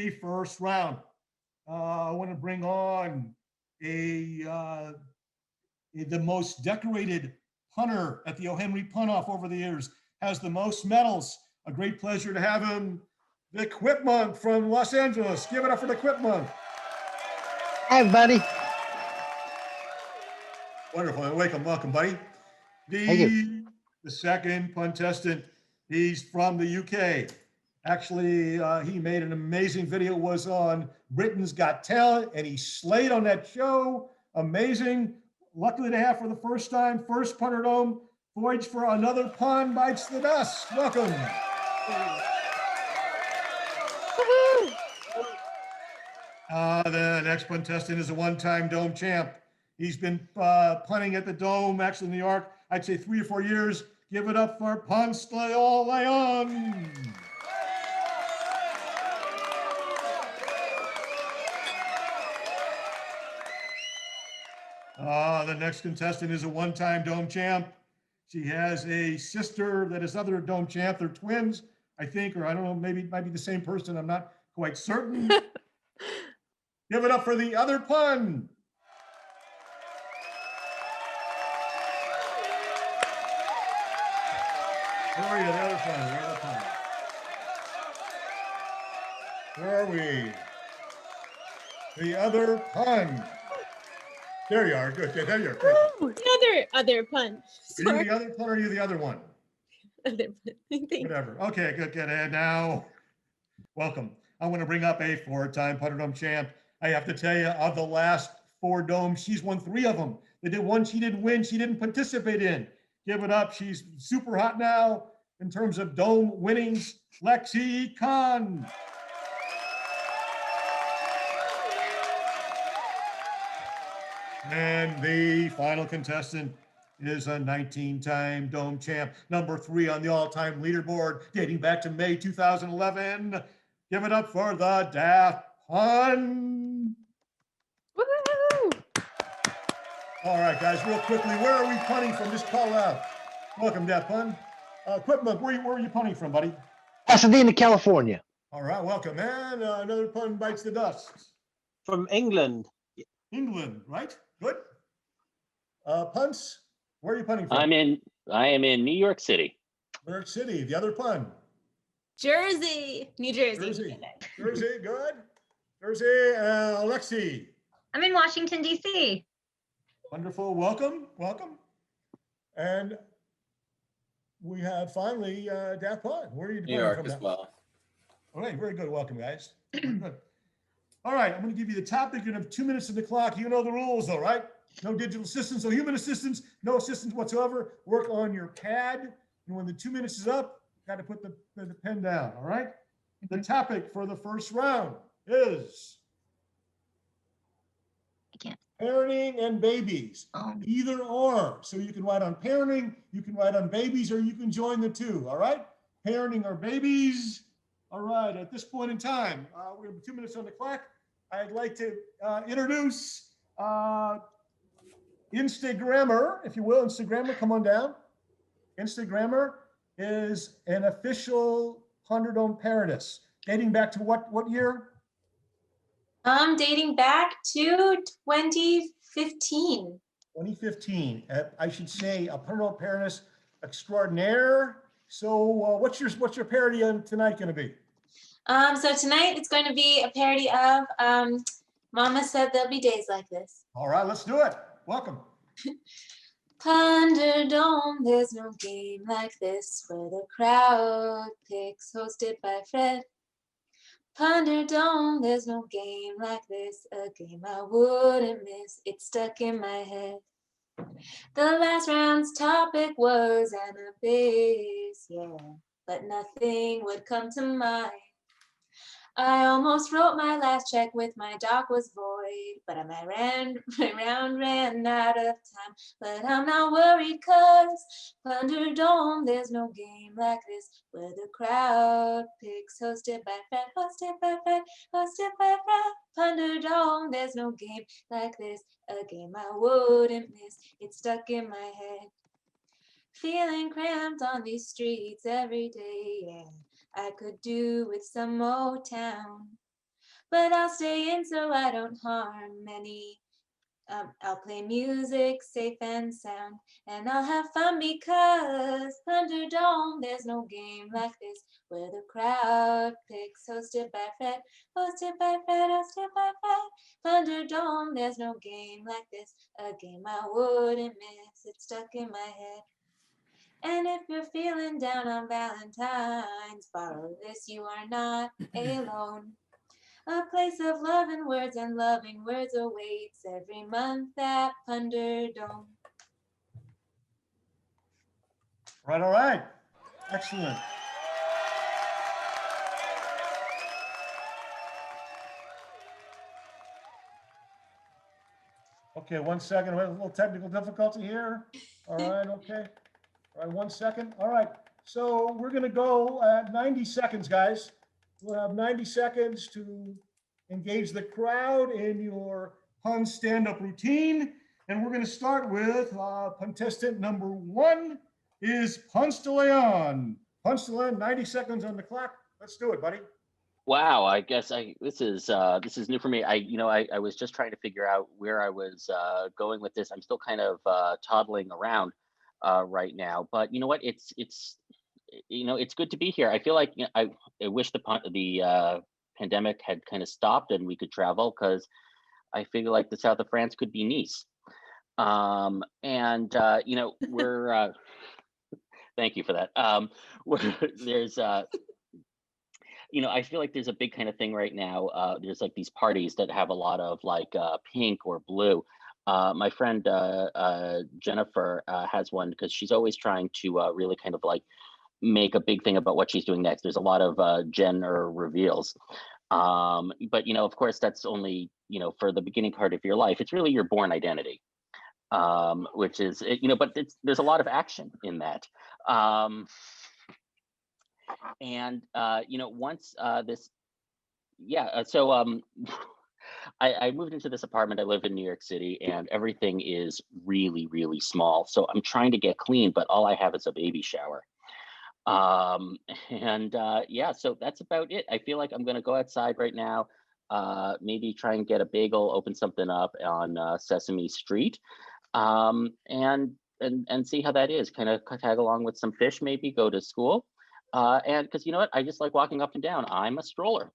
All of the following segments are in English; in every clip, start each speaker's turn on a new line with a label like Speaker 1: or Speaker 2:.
Speaker 1: the first round. I want to bring on the most decorated punter at the O. Henry Punt-Off over the years, has the most medals. A great pleasure to have him, the Quip Monk from Los Angeles. Give it up for the Quip Monk.
Speaker 2: Hi, buddy.
Speaker 1: Wonderful. Welcome, buddy.
Speaker 2: Thank you.
Speaker 1: The second contestant, he's from the UK. Actually, he made an amazing video, was on Britain's Got Talent, and he slayed on that show. Amazing. Luckily to have for the first time, first Punderdome, voyage for another pun bites the dust. Welcome. The next contestant is a one-time Dome champ. He's been punting at the Dome, actually in New York, I'd say 3 or 4 years. Give it up for Punce Leon. The next contestant is a one-time Dome champ. She has a sister that is other Dome champ. They're twins, I think, or I don't know, maybe it might be the same person. I'm not quite certain. Give it up for the other pun. Where are you, the other pun? Where are we? The other pun. There you are. Good. There you are.
Speaker 3: The other punch.
Speaker 1: Are you the other pun or are you the other one?
Speaker 3: Other punch.
Speaker 1: Whatever. Okay, good. And now, welcome. I want to bring up a 4-time Punderdome champ. I have to tell you, of the last 4 domes, she's won 3 of them. They did one she didn't win, she didn't participate in. Give it up. She's super hot now in terms of Dome winnings. Lexi Kahn. And the final contestant is a 19-time Dome champ, number 3 on the all-time leaderboard, dating back to May 2011. Give it up for the Daft Pun.
Speaker 3: Woohoo!
Speaker 1: All right, guys, real quickly, where are we punting from? Just call out. Welcome, Daft Pun. Quip Monk, where are you punting from, buddy?
Speaker 2: Pasadena, California.
Speaker 1: All right, welcome. And another pun bites the dust.
Speaker 4: From England.
Speaker 1: England, right? Good. Punce, where are you punting from?
Speaker 5: I am in New York City.
Speaker 1: New York City. The other pun.
Speaker 3: Jersey, New Jersey.
Speaker 1: Jersey, good. Jersey, Lexi.
Speaker 6: I'm in Washington, D.C.
Speaker 1: Wonderful. Welcome. And we have finally Daft Pun. Where are you?
Speaker 7: New York as well.
Speaker 1: All right, very good. Welcome, guys. Good. All right, I'm going to give you the topic. You're going to have 2 minutes on the clock. You know the rules, though, right? No digital assistance, no human assistance, no assistance whatsoever. Work on your pad. And when the 2 minutes is up, got to put the pen down, all right? The topic for the first round is parenting and babies, either or. So you can write on parenting, you can write on babies, or you can join the two, all right? Parenting or babies. All right, at this point in time, we have 2 minutes on the clock. I'd like to introduce Instagrammer, if you will. Instagrammer, come on down. Instagrammer is an official Punderdome parodist. Dating back to what year?
Speaker 8: Dating back to 2015.
Speaker 1: 2015. I should say a Punderdome parodist extraordinaire. So what's your parody on tonight going to be?
Speaker 8: So tonight it's going to be a parody of Mama Said There'll Be Days Like This.
Speaker 1: All right, let's do it. Welcome.
Speaker 8: Punderdome, there's no game like this where the crowd picks, hosted by Fred. Punderdome, there's no game like this, a game I wouldn't miss, it's stuck in my head. The last round's topic was Annabase, yeah, but nothing would come to mind. I almost wrote my last check with my doc was void, but my round ran out of time. But I'm not worried, cause Punderdome, there's no game like this where the crowd picks, hosted by Fred, hosted by Fred, hosted by Fred. Punderdome, there's no game like this, a game I wouldn't miss, it's stuck in my head. Feeling cramped on these streets every day, yeah. I could do with some Motown. but I'll stay in so I don't harm any. I'll play music safe and sound, and I'll have fun because Punderdome, there's no game like this where the crowd picks. Hosted by Fred, hosted by Fred, hosted by Fred. Punderdome, there's no game like this, a game I wouldn't miss. It's stuck in my head. And if you're feeling down on Valentine's, borrow this, you are not alone. A place of love and loving words awaits every month at Punderdome.
Speaker 1: All right. Excellent. Okay, 1 second. We have a little technical difficulty here. All right, okay. All right, 1 second. All right. So we're going to go at 90 seconds, guys. We'll have 90 seconds to engage the crowd in your pun stand-up routine. And we're going to start with contestant number 1 is Punce DeLeon. Punce DeLeon, 90 seconds on the clock. Let's do it, buddy.
Speaker 5: Wow, I guess this is new for me. I was just trying to figure out where I was going with this. I'm still kind of toddling around right now, but you know what? It's good to be here. I feel like I wish the pandemic had kind of stopped and we could travel, because I feel like the south of France could be Nice. We're thank you for that. There's I feel like there's a big kind of thing right now. There's like these parties that have a lot of like pink or blue. My friend Jennifer has one because she's always trying to really kind of like make a big thing about what she's doing next. There's a lot of gender reveals. But of course, that's only, for the beginning part of your life. It's really your born identity, which is, but there's a lot of action in that. Once I moved into this apartment. I live in New York City, and everything is really, really small. So I'm trying to get clean, but all I have is a baby shower. So that's about it. I feel like I'm going to go outside right now, maybe try and get a bagel, open something up on Sesame Street, and see how that is. Kind of tag along with some fish, maybe go to school. And because you know what, I just like walking up and down. I'm a stroller.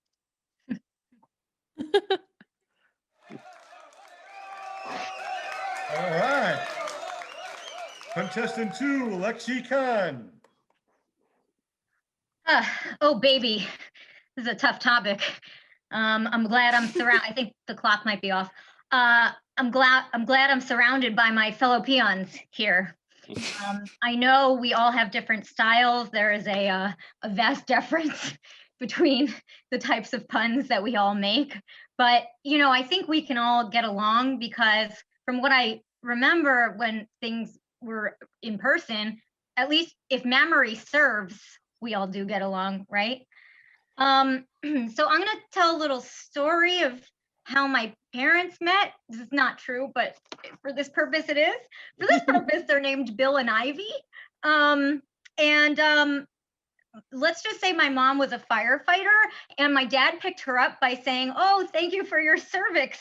Speaker 1: All right. Contestant 2, Lexi Kahn.
Speaker 6: Oh, baby. This is a tough topic. I'm glad I'm surrounded. I think the clock might be off. I'm glad I'm surrounded by my fellow peons here. I know we all have different styles. There is a vast difference between the types of puns that we all make. But, I think we can all get along, because from what I remember when things were in person, at least if memory serves, we all do get along, right? So I'm going to tell a little story of how my parents met. This is not true, but for this purpose it is. For this purpose, they're named Bill and Ivy. Let's just say my mom was a firefighter, and my dad picked her up by saying, "Oh, thank you for your service."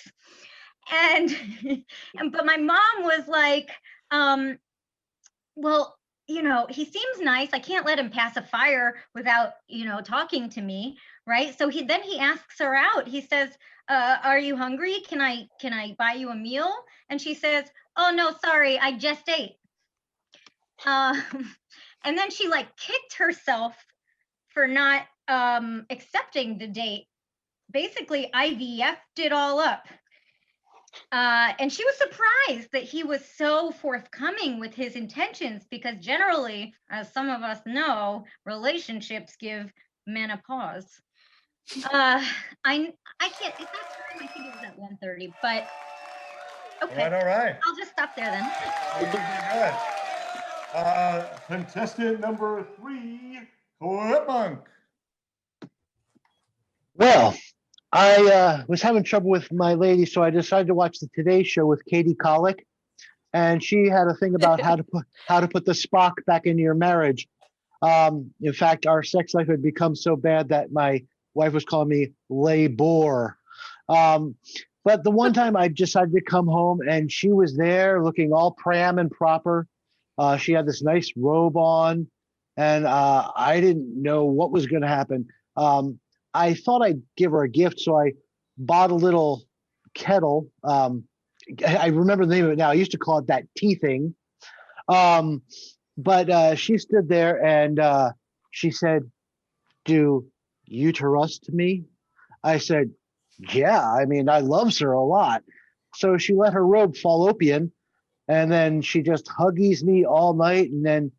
Speaker 6: But my mom was like, well, he seems nice. I can't let him pass a fire without, talking to me, right? So he asks her out. He says, "Are you hungry? Can I buy you a meal?" And she says, "Oh no, sorry, I just ate." And then she kicked herself for not accepting the date. Basically, IVF'd it all up. And she was surprised that he was so forthcoming with his intentions, because generally, as some of us know, relationships give menopause. I can't, it's not time, I think it was at 1:30, but okay.
Speaker 1: All right.
Speaker 6: I'll just stop there then.
Speaker 1: Very good. Contestant number 3, Quip.
Speaker 2: Well, I was having trouble with my lady, so I decided to watch the Today Show with Katie Colick, and she had a thing about how to put the Spock back into your marriage. In fact, our sex life had become so bad that my wife was calling me labor. But the one time I decided to come home and she was there looking all prim and proper. She had this nice robe on, and I didn't know what was going to happen. I thought I'd give her a gift, so I bought a little kettle. I remember the name of it now. I used to call it that tea thing. But she stood there and she said, "Do you trust me?" I said, "Yeah, I mean, I loves her a lot." So she let her robe fall open, and then she just huggies me all night. And then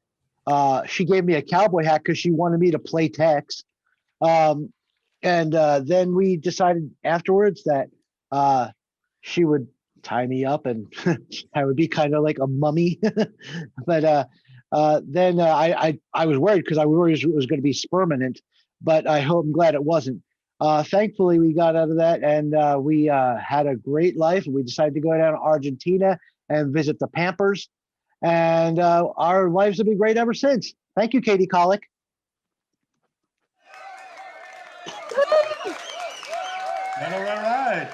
Speaker 2: she gave me a cowboy hat because she wanted me to play Tex. And then we decided afterwards that she would tie me up and I would be kind of like a mummy. But then I was worried because I was worried it was going to be permanent, but I'm glad it wasn't. Thankfully, we got out of that, and we had a great life. We decided to go down to Argentina and visit the Pampers, and our lives have been great ever since. Thank you, Katie Colick.
Speaker 1: All right.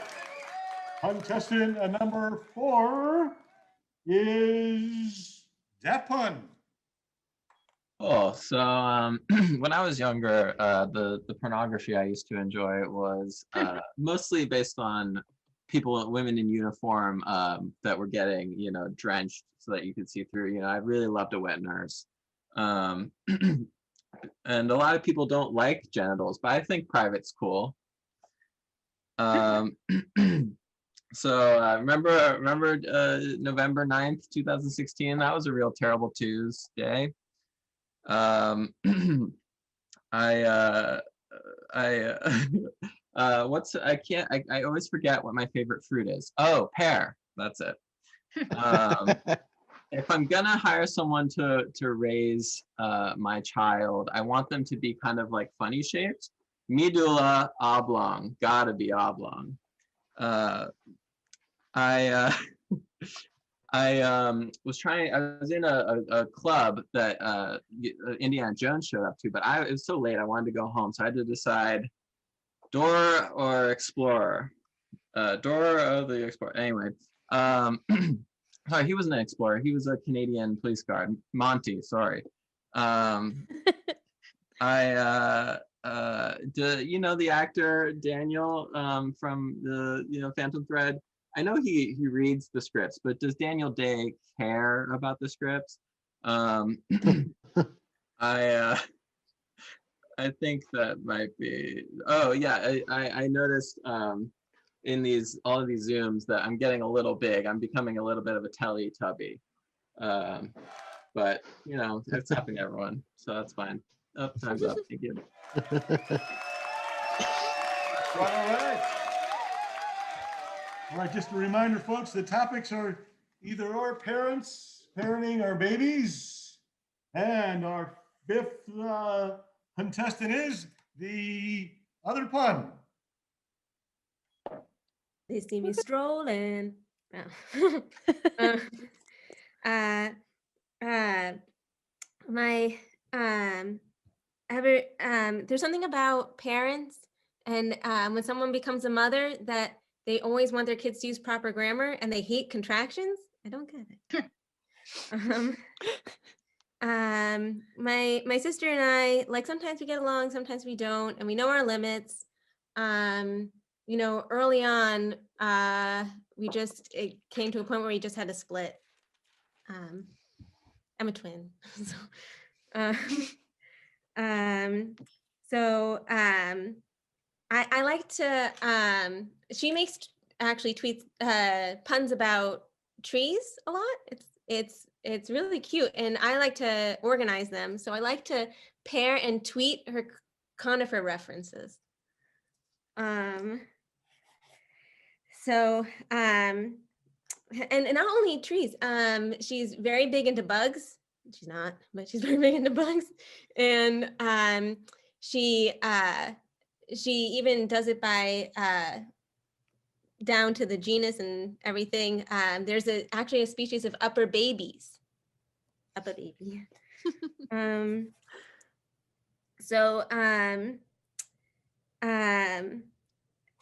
Speaker 1: Contestant number 4 is Daft Pun.
Speaker 7: Cool. So when I was younger, the pornography I used to enjoy was mostly based on women in uniform that were getting, drenched so that you could see through. I really loved a wet nurse. And a lot of people don't like genitals, but I think private's cool. So remember November 9th, 2016? That was a real terrible Tuesday. I always forget what my favorite fruit is. Oh, pear. That's it. If I'm gonna hire someone to raise my child, I want them to be kind of like funny shaped. Medulla oblong, gotta be oblong. I was in a club that Indiana Jones showed up to, but it was so late I wanted to go home, so I had to decide Door or Explorer. Door or the Explorer. Anyway, sorry, he wasn't an explorer. He was a Canadian police guard. Monty, sorry. Do you know the actor Daniel from the Phantom Thread? I know he reads the scripts, but does Daniel Day care about the scripts? I think that might be. Oh yeah, I noticed in all of these Zooms that I'm getting a little big. I'm becoming a little bit of a Teletubby. But it's happening to everyone, so that's fine. Oh, time's up. Thank you.
Speaker 1: All right. All right, just a reminder, folks, the topics are either our parents, parenting our babies, and our 5th contestant is the other pun.
Speaker 3: They see me strolling. There's something about parents and when someone becomes a mother that they always want their kids to use proper grammar and they hate contractions. I don't get it. My sister and I, like, sometimes we get along, sometimes we don't, and we know our limits. Early on, it came to a point where we just had to split. I'm a twin. I like to, she makes actually tweets, puns about trees a lot. It's really cute, and I like to organize them. So I like to pair and tweet her conifer references. And not only trees, she's very big into bugs. She's not, but she's very big into bugs. And she even does it by down to the genus and everything. There's actually a species of upper babies. Upper baby.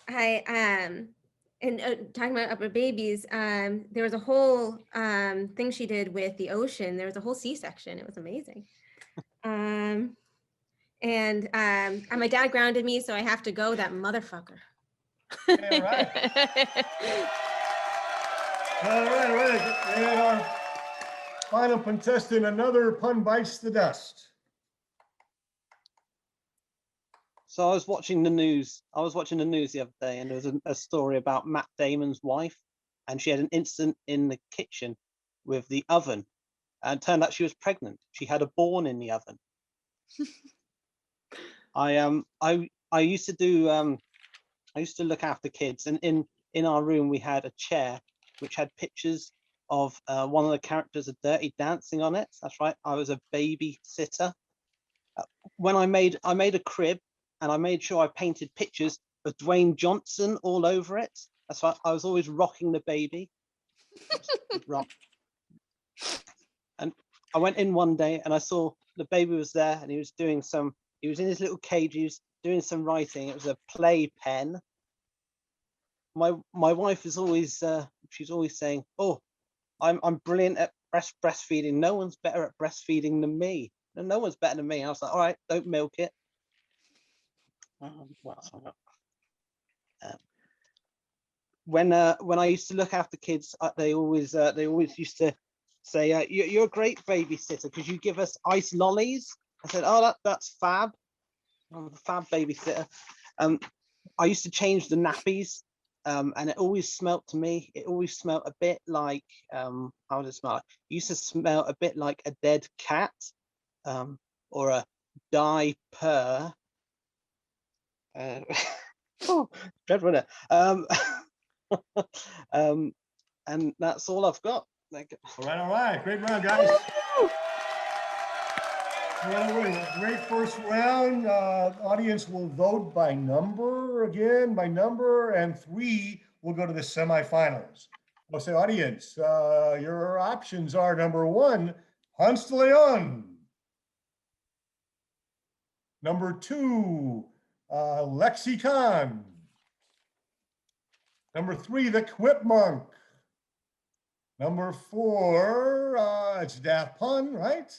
Speaker 3: Talking about upper babies, there was a whole thing she did with the ocean. There was a whole C-section. It was amazing. And my dad grounded me, so I have to go. That motherfucker.
Speaker 1: Yeah, right. All right. And our final contestant, another pun bites the dust.
Speaker 4: So I was watching the news. The other day, and there was a story about Matt Damon's wife, and she had an incident in the kitchen with the oven, and it turned out she was pregnant. She had a born in the oven. I used to do I used to look after kids, and in our room we had a chair which had pictures of one of the characters of Dirty Dancing on it. That's right, I was a babysitter. When I made a crib, and I made sure I painted pictures of Dwayne Johnson all over it. That's why I was always rocking the baby. Rock. And I went in one day and I saw the baby was there, and he was in his little cage, he was doing some writing. It was a play pen. My wife is always she's always saying, "Oh, I'm brilliant at breastfeeding. No one's better at breastfeeding than me. No one's better than me." I was like, "All right, don't milk it." When I used to look after kids, they always used to say, "You're a great babysitter because you give us ice lollies." I said, "Oh, that's fab. I'm a fab babysitter." I used to change the nappies, and it always smelt to me. It always smelt a bit like how did it smell? It used to smell a bit like a dead cat, or a diaper. Oh, dreadful. And that's all I've got.
Speaker 1: All right. Great round, guys. Great first round. Audience will vote by number, and 3 will go to the semifinals. I'll say, audience, your options are number 1, Ponce DeLeon. Number 2, Lexi Kahn. Number 3, the Quip Monk. Number 4, it's Daft Pun, right?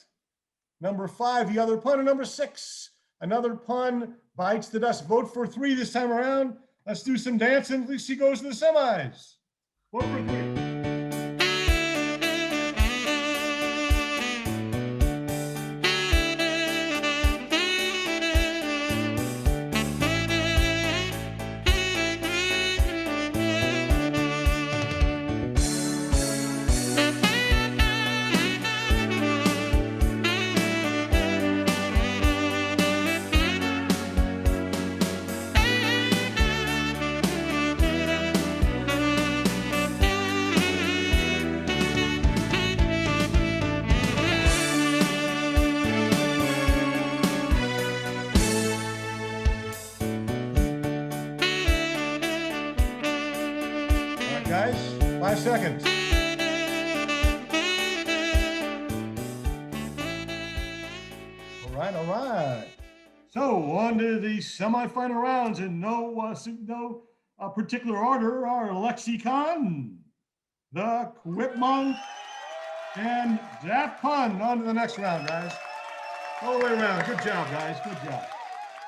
Speaker 1: Number 5, the other pun. And number 6, another pun bites the dust. Vote for 3 this time around. Let's do some dancing. Lexi goes to the semis. Vote for 3. Guys, 5 seconds. All right. So on to the semifinal rounds in no particular order are Lexi Kahn, the Quip Monk, and Daft Pun. On to the next round, guys. All the way around. Good job, guys. Good job.